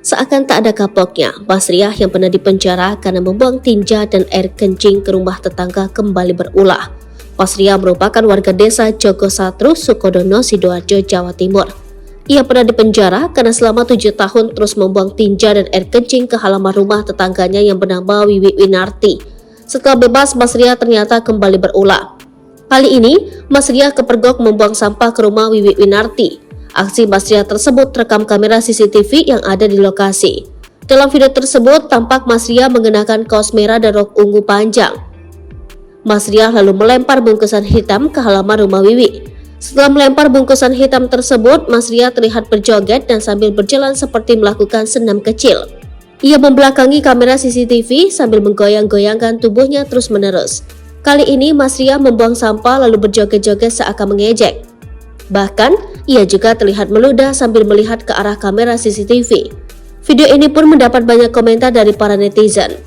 Seakan tak ada kapoknya, Mas Riah yang pernah dipenjara karena membuang tinja dan air kencing ke rumah tetangga kembali berulah. Mas Riah merupakan warga desa Jogosatru, Sukodono, Sidoarjo, Jawa Timur. Ia pernah dipenjara karena selama 7 tahun terus membuang tinja dan air kencing ke halaman rumah tetangganya yang bernama Wiwi Winarti. Setelah bebas, Mas Riah ternyata kembali berulah. Kali ini, Mas Riah kepergok membuang sampah ke rumah Wiwi Winarti. Aksi Mas Riah tersebut terekam kamera CCTV yang ada di lokasi. Dalam video tersebut, tampak Mas Riah mengenakan kaos merah dan rok ungu panjang. Mas Riah lalu melempar bungkusan hitam ke halaman rumah Wiwi. Setelah melempar bungkusan hitam tersebut, Mas Riah terlihat berjoget dan sambil berjalan seperti melakukan senam kecil. Ia membelakangi kamera CCTV sambil menggoyang-goyangkan tubuhnya terus-menerus. Kali ini Mas Riah membuang sampah lalu berjoget-joget seakan mengejek. Bahkan, ia juga terlihat meludah sambil melihat ke arah kamera CCTV. Video ini pun mendapat banyak komentar dari para netizen.